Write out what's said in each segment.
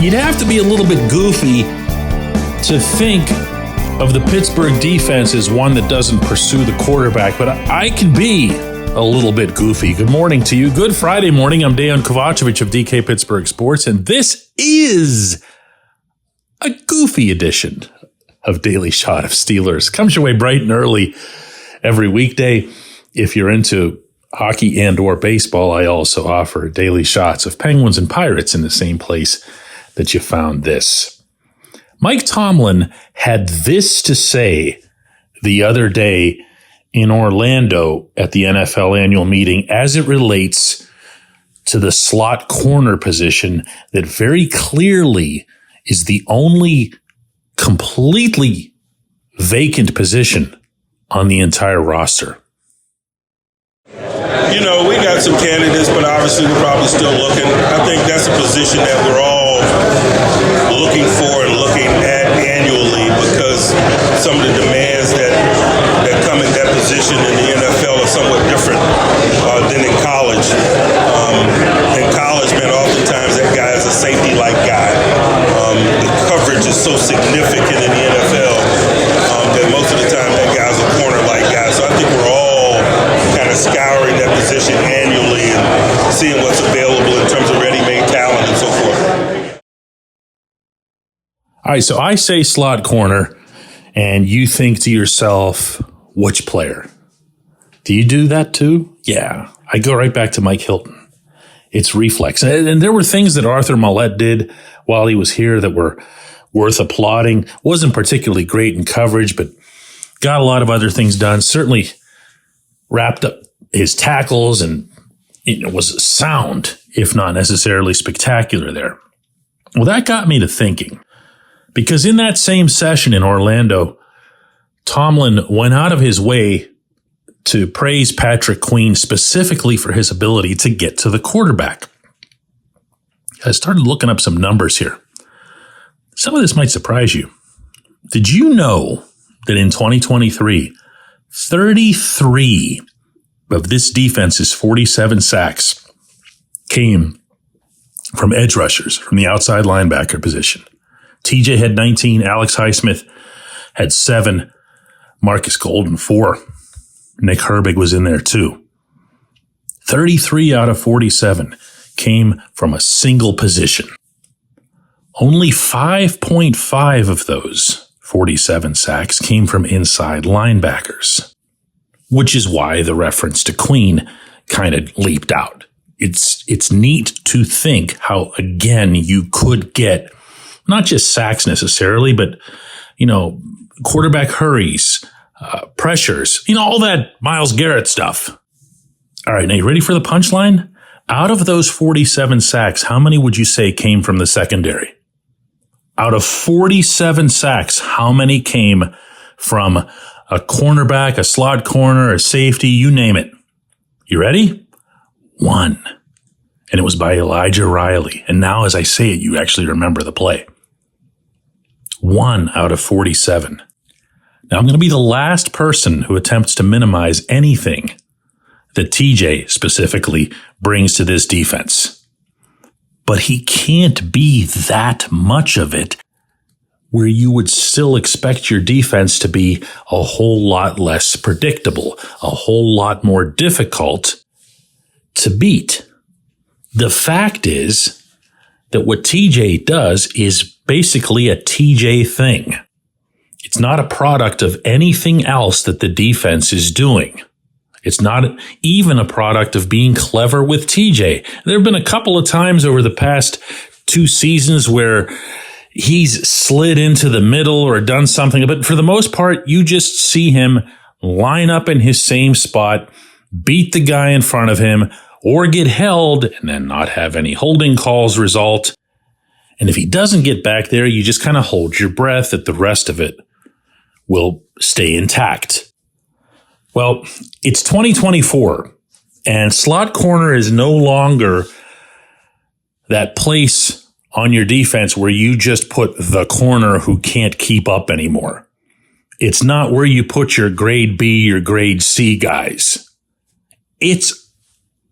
You'd have to be a little bit goofy to think of the Pittsburgh defense as one that doesn't pursue the quarterback, but I can be a little bit goofy. Good morning to you. Good Friday morning. I'm Dejan Kovacevic of DK Pittsburgh Sports, and this is a goofy edition of Daily Shot of Steelers. Comes your way bright and early every weekday. If you're into hockey and or baseball, I also offer daily shots of Penguins and Pirates in the same place that you found this. Mike Tomlin had this to say the other day in Orlando at the NFL annual meeting as it relates to the slot corner position that very clearly is the only completely vacant position on the entire roster. You know, we got some candidates, but obviously we're probably still looking. I think that's a position that we're all looking for and looking at annually because some of the demands that come in that position in the NFL are somewhat different than in college. In college, man, oftentimes that guy is a safety-like guy. The coverage is so significant in the NFL that most of the time that guy's a corner-like guy. So I think we're all kind of scouring that position annually and seeing what's available in terms of ready-made talent and so forth. All right, so I say slot corner, and you think to yourself, which player? Do you do that too? Yeah, I go right back to Mike Hilton. It's reflex. And there were things that Arthur Maulet did while he was here that were worth applauding. Wasn't particularly great in coverage, but got a lot of other things done. Certainly wrapped up his tackles and was sound, if not necessarily spectacular there. Well, that got me to thinking. Because in that same session in Orlando, Tomlin went out of his way to praise Patrick Queen specifically for his ability to get to the quarterback. I started looking up some numbers here. Some of this might surprise you. Did you know that in 2023, 33 of this defense's 47 sacks came from edge rushers, from the outside linebacker position? TJ had 19, Alex Highsmith had 7, Marcus Golden 4. Nick Herbig was in there too. 33 out of 47 came from a single position. Only 5.5 of those 47 sacks came from inside linebackers, which is why the reference to Queen kind of leaped out. It's neat to think how, again, you could get not just sacks necessarily, but, quarterback hurries, pressures, all that Myles Garrett stuff. All right, now you ready for the punchline? Out of those 47 sacks, how many would you say came from the secondary? Out of 47 sacks, how many came from a cornerback, a slot corner, a safety, you name it? You ready? 1. And it was by Elijah Riley. And now as I say it, you actually remember the play. 1 out of 47. Now I'm going to be the last person who attempts to minimize anything that TJ specifically brings to this defense. But he can't be that much of it where you would still expect your defense to be a whole lot less predictable, a whole lot more difficult to beat. The fact is that what TJ does is basically a TJ thing. It's not a product of anything else that the defense is doing. It's not even a product of being clever with TJ. There have been a couple of times over the past 2 seasons where he's slid into the middle or done something, but for the most part, you just see him line up in his same spot, beat the guy in front of him, or get held and then not have any holding calls result. And if he doesn't get back there, you just kind of hold your breath that the rest of it will stay intact. Well, it's 2024, and slot corner is no longer that place on your defense where you just put the corner who can't keep up anymore. It's not where you put your grade B, your grade C guys. It's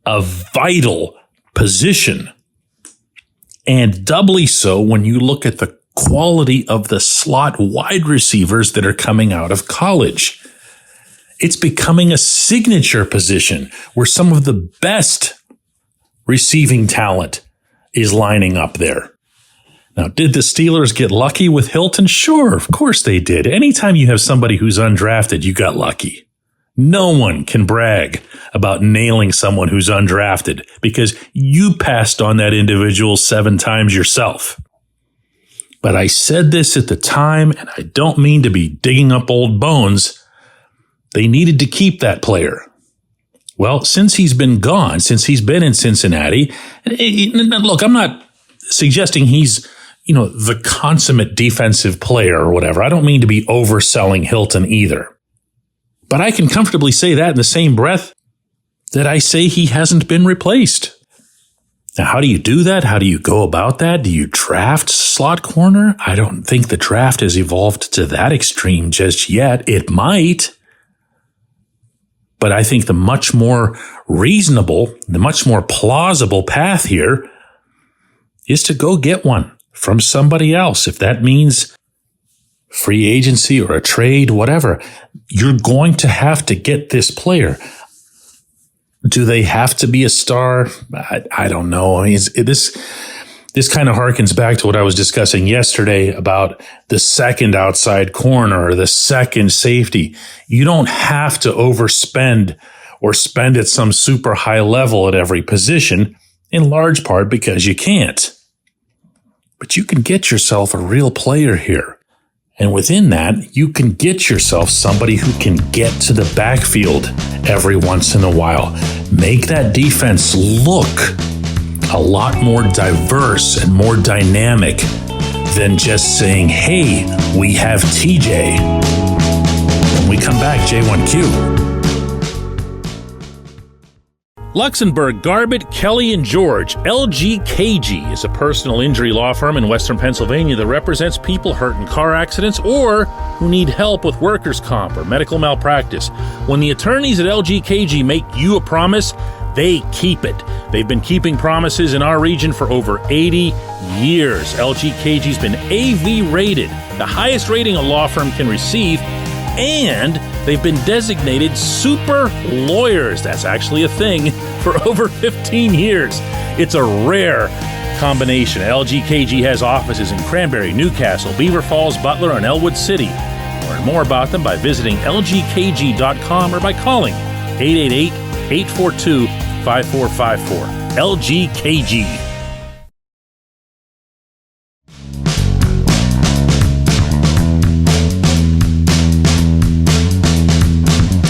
a vital position And doubly so when you look at the quality of the slot wide receivers that are coming out of college. It's becoming a signature position where some of the best receiving talent is lining up there. Now, did the Steelers get lucky with Hilton? Sure, of course they did. Anytime you have somebody who's undrafted, you got lucky. No one can brag about nailing someone who's undrafted because you passed on that individual 7 times yourself. But I said this at the time, and I don't mean to be digging up old bones. They needed to keep that player. Well, since he's been gone, since he's been in Cincinnati, look, I'm not suggesting he's, the consummate defensive player or whatever. I don't mean to be overselling Hilton either. But I can comfortably say that in the same breath that I say he hasn't been replaced. Now, how do you do that? How do you go about that? Do you draft slot corner? I don't think the draft has evolved to that extreme just yet. It might. But I think the much more reasonable, the much more plausible path here is to go get one from somebody else. If that means free agency or a trade, whatever, you're going to have to get this player. Do they have to be a star? I don't know. I mean, this kind of harkens back to what I was discussing yesterday about the second outside corner or the second safety. You don't have to overspend or spend at some super high level at every position, in large part because you can't. But you can get yourself a real player here. And within that, you can get yourself somebody who can get to the backfield every once in a while. Make that defense look a lot more diverse and more dynamic than just saying, hey, we have TJ. When we come back, J1Q. Luxembourg, Garbett, Kelly & George, LGKG is a personal injury law firm in Western Pennsylvania that represents people hurt in car accidents or who need help with workers' comp or medical malpractice. When the attorneys at LGKG make you a promise, they keep it. They've been keeping promises in our region for over 80 years. LGKG's been AV rated, the highest rating a law firm can receive, and they've been designated super lawyers. That's actually a thing for over 15 years. It's a rare combination. LGKG has offices in Cranberry, Newcastle, Beaver Falls, Butler, and Elwood City. Learn more about them by visiting lgkg.com or by calling 888-842-5454. LGKG.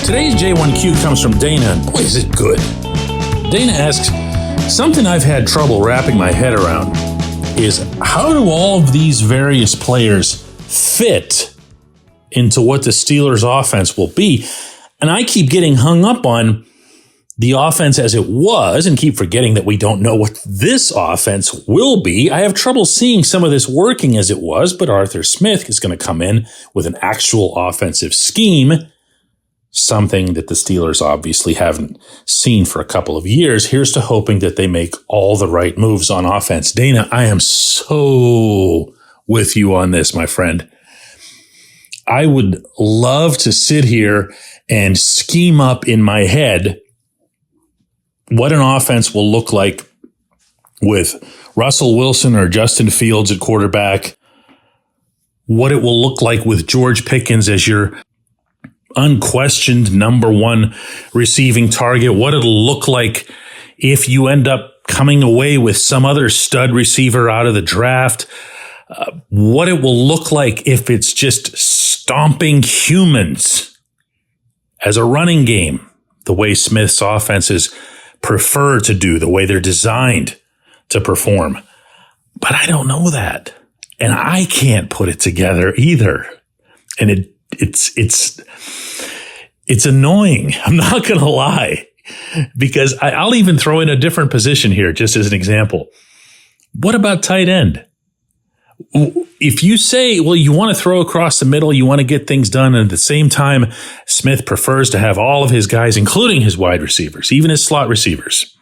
Today's J1Q comes from Dana, and boy, is it good. Dana asks, something I've had trouble wrapping my head around is how do all of these various players fit into what the Steelers' offense will be? And I keep getting hung up on the offense as it was and keep forgetting that we don't know what this offense will be. I have trouble seeing some of this working as it was, but Arthur Smith is going to come in with an actual offensive scheme, something that the Steelers obviously haven't seen for a couple of years. Here's to hoping that they make all the right moves on offense. Dana, I am so with you on this, my friend. I would love to sit here and scheme up in my head what an offense will look like with Russell Wilson or Justin Fields at quarterback, what it will look like with George Pickens as your unquestioned number one receiving target, what it'll look like if you end up coming away with some other stud receiver out of the draft, what it will look like if it's just stomping humans as a running game, the way Smith's offenses prefer to do, the way they're designed to perform. But I don't know that. And I can't put it together either. And it's annoying. I'm not going to lie, because I'll even throw in a different position here, just as an example. What about tight end? If you say, well, you want to throw across the middle, you want to get things done, and at the same time, Smith prefers to have all of his guys, including his wide receivers, even his slot receivers,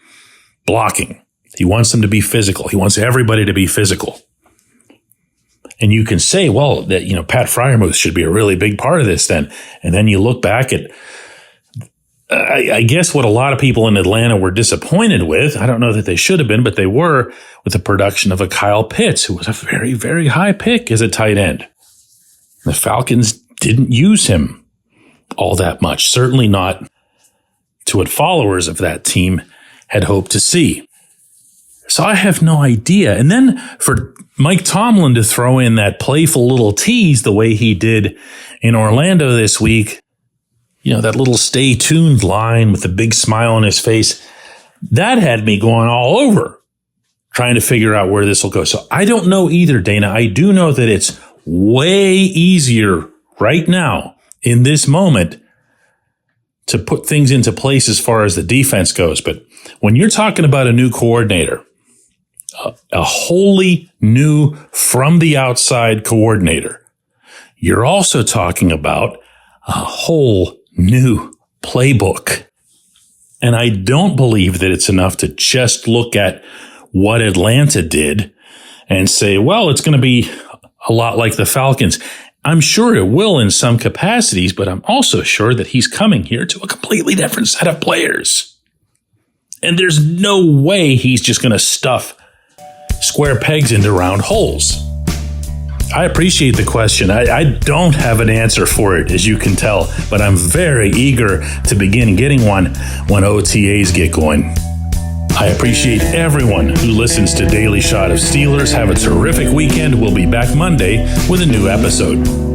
blocking. He wants them to be physical. He wants everybody to be physical. And you can say, well, that, Pat Freiermuth should be a really big part of this then. And then you look back at, I guess what a lot of people in Atlanta were disappointed with, I don't know that they should have been, but they were, with the production of a Kyle Pitts, who was a very, very high pick as a tight end. The Falcons didn't use him all that much, certainly not to what followers of that team had hoped to see. So I have no idea. And then for Mike Tomlin to throw in that playful little tease the way he did in Orlando this week, that little stay tuned line with the big smile on his face, that had me going all over trying to figure out where this will go. So I don't know either, Dana. I do know that it's way easier right now in this moment to put things into place as far as the defense goes. But when you're talking about a new coordinator, a wholly new from the outside coordinator, you're also talking about a whole new playbook. And I don't believe that it's enough to just look at what Atlanta did and say, well, it's going to be a lot like the Falcons. I'm sure it will in some capacities, but I'm also sure that he's coming here to a completely different set of players. And there's no way he's just going to stuff square pegs into round holes. I appreciate the question. I don't have an answer for it, as you can tell, but I'm very eager to begin getting one when OTAs get going. I appreciate everyone who listens to Daily Shot of Steelers. Have a terrific weekend. We'll be back Monday with a new episode.